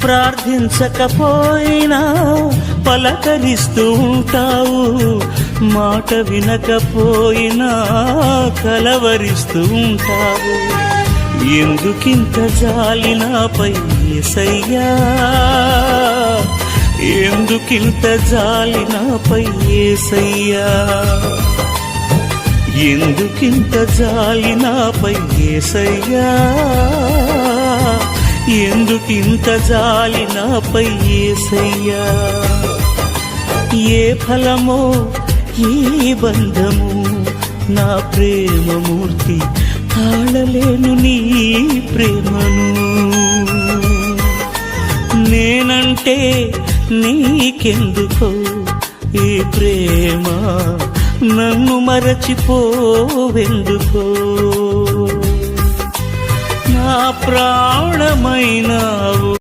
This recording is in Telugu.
ప్రార్థించకపోయినా పలకరిస్తూ ఉంటావు, మాట వినకపోయినా కలవరిస్తూ ఉంటావు. ఎందుకింత జాలి నాపై యేసయ్యా, ఎందుకింత జాలి నాపై యేసయ్యా, ఎందుకింత జాలి నాపై యేసయ్యా, ఎందుకింత జాలి నాపై యేసయ్యా. ఏ ఫలమో ఈ బంధము, నా ప్రేమమూర్తి తాళలేను నీ ప్రేమను. నేనంటే నీకెందుకో ఈ ప్రేమ, నన్ను మరచిపోవెందుకో. నా ప్రాణమైనావు.